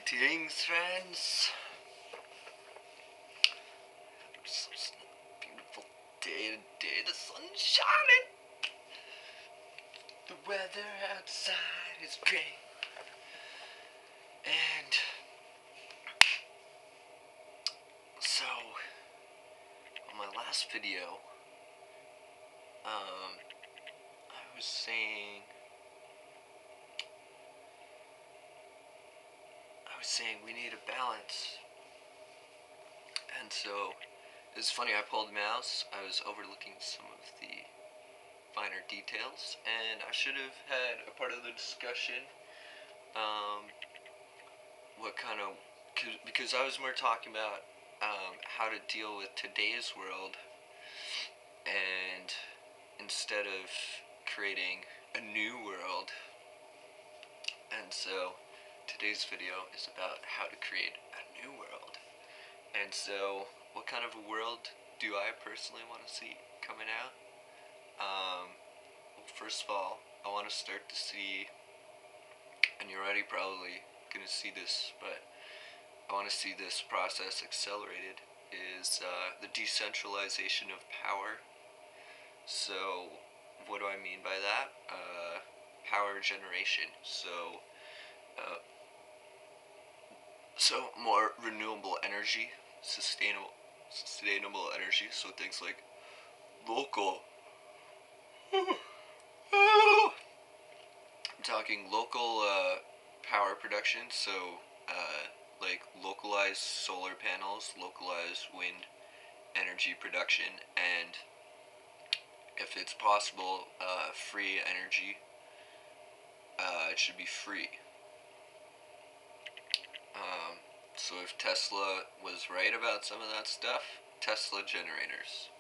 Greetings, friends. It's such a beautiful day today. The sun's shining. The weather outside is great. And so, on my last video, I was saying we need a balance. And so, it's funny, I pulled the mouse, I was overlooking some of the finer details, and I should have had a part of the discussion, because I was more talking about how to deal with today's world, and instead of creating a new world. And so today's video is about how to create a new world. And so what kind of a world do I personally want to see coming out? Well, first of all, I want to start to see, and you're already probably going to see this, but I want to see this process accelerated, is the decentralization of power. So what do I mean by that? Power generation. So more renewable energy, sustainable energy. So things like local. I'm talking local power production. So like localized solar panels, localized wind energy production, and if it's possible, free energy. It should be free. So if Tesla was right about some of that stuff, Tesla generators.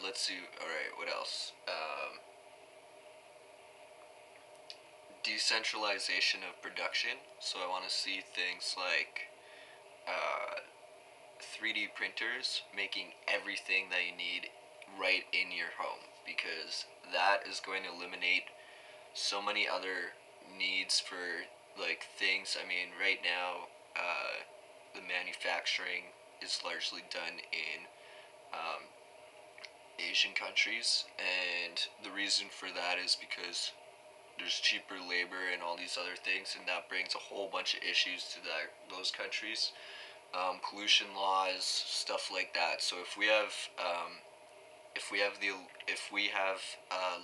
Let's see. All right, what else? Decentralization of production. So I want to see things like 3D printers making everything that you need right in your home, because that is going to eliminate so many other needs for like things. I mean, right now the manufacturing is largely done in Asian countries, and the reason for that is because there's cheaper labor and all these other things, and that brings a whole bunch of issues to those countries. Pollution laws, stuff like that. So if we have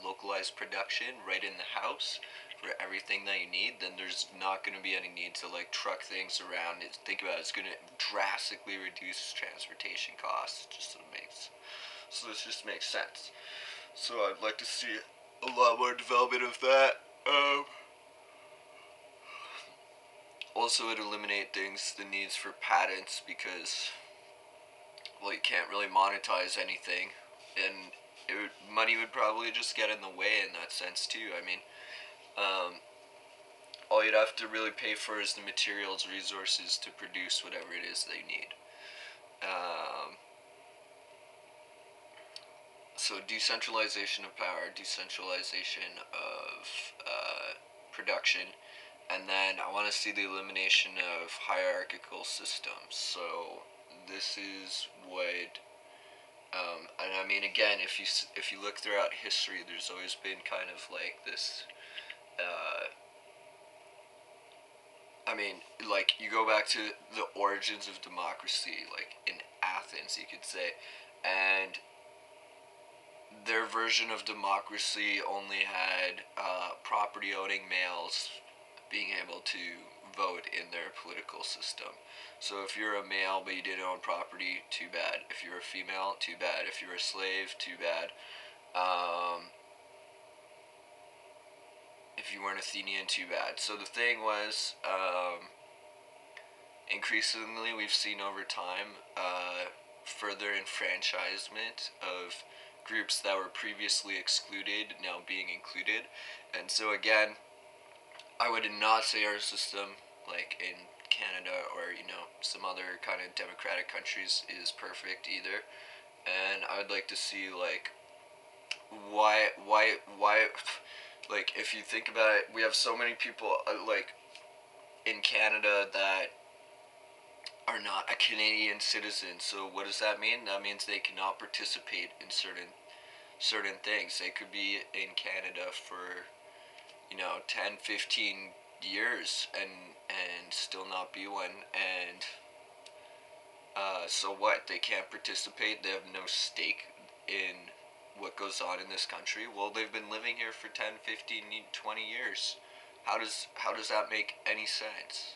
localized production right in the house for everything that you need, then there's not going to be any need to like truck things around. Think about it, it's going to drastically reduce transportation costs. So this just makes sense. So I'd like to see a lot more development of that. Also, it eliminate the needs for patents, because, well, you can't really monetize anything, and money would probably just get in the way in that sense too. I mean, all you'd have to really pay for is the materials, resources to produce whatever it is they need. So decentralization of power, decentralization of production, and then I want to see the elimination of hierarchical systems. So this is what, and I mean, again, if you look throughout history, there's always been kind of like this. I mean, like, you go back to the origins of democracy, like in Athens, you could say, and their version of democracy only had property-owning males being able to vote in their political system. So if you're a male but you didn't own property, too bad. If you're a female, too bad. If you're a slave, too bad. If you weren't Athenian, too bad. So the thing was, increasingly we've seen over time further enfranchisement of groups that were previously excluded now being included. And so again, I would not say our system, like in Canada or, you know, some other kind of democratic countries, is perfect either. And I would like to see, like, why, like, if you think about it, we have so many people, like, in Canada that are not a Canadian citizen. So what does that mean? That means they cannot participate in certain things. They could be in Canada for 10, 15 years and still not be one. And so what? They can't participate. They have no stake in what goes on in this country. Well, they've been living here for 10, 15, 20 years. How does that make any sense?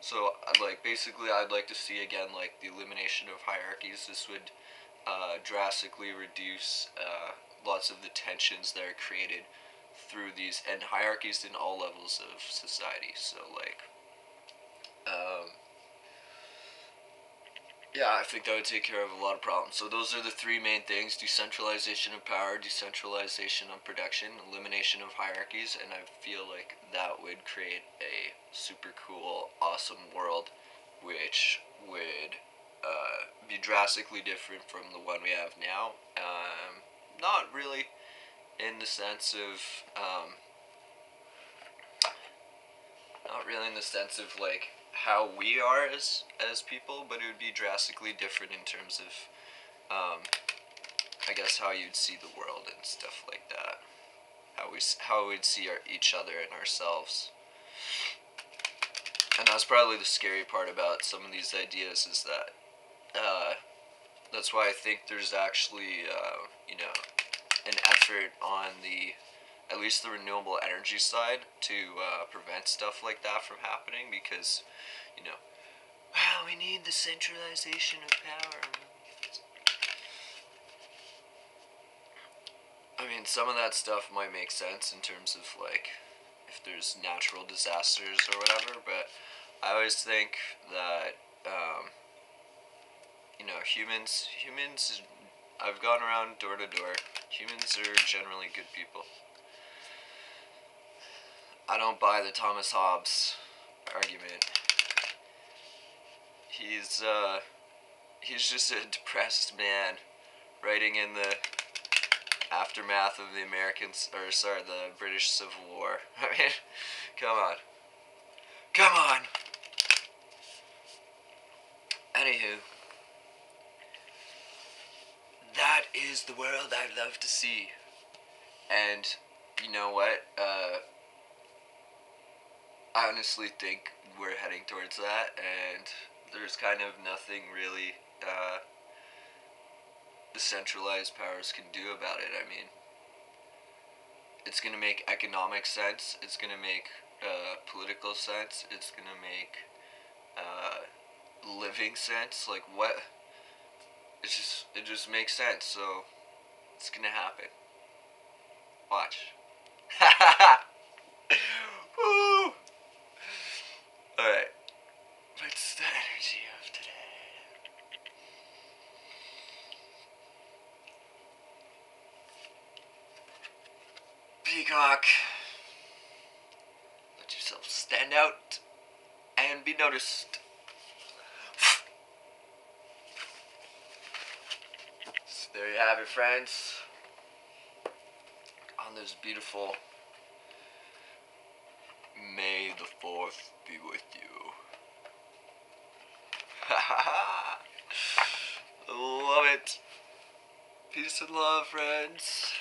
So, I'd like to see again, like, the elimination of hierarchies. This would drastically reduce lots of the tensions that are created through these, and hierarchies in all levels of society. So, um, yeah, I think that would take care of a lot of problems. So those are the three main things: decentralization of power, decentralization of production, elimination of hierarchies, and I feel like that would create a super cool, awesome world, which would be drastically different from the one we have now. Not really in the sense of, not really in the sense of like how we are as people, but it would be drastically different in terms of, I guess, how you'd see the world and stuff like that. How we'd see each other and ourselves. And that's probably the scary part about some of these ideas, is that that's why I think there's actually an effort on the, at least the renewable energy side, to prevent stuff like that from happening, because well, we need the centralization of power. I mean, some of that stuff might make sense in terms of, like, if there's natural disasters or whatever, but I always think that, humans, I've gone around door to door, humans are generally good people. I don't buy the Thomas Hobbes argument. He's just a depressed man writing in the aftermath of the British Civil War. I mean, come on. Come on! Anywho, that is the world I'd love to see. And you know what? I honestly think we're heading towards that, and there's kind of nothing really the centralized powers can do about it. I mean, it's going to make economic sense, it's going to make political sense, it's going to make living sense. Like, what? It just makes sense, so it's going to happen. Watch. Woo! Alright. What's the energy of today? Peacock. Let yourself stand out and be noticed. So there you have it, friends. On this beautiful May the 4th be with you. Love it. Peace and love, friends.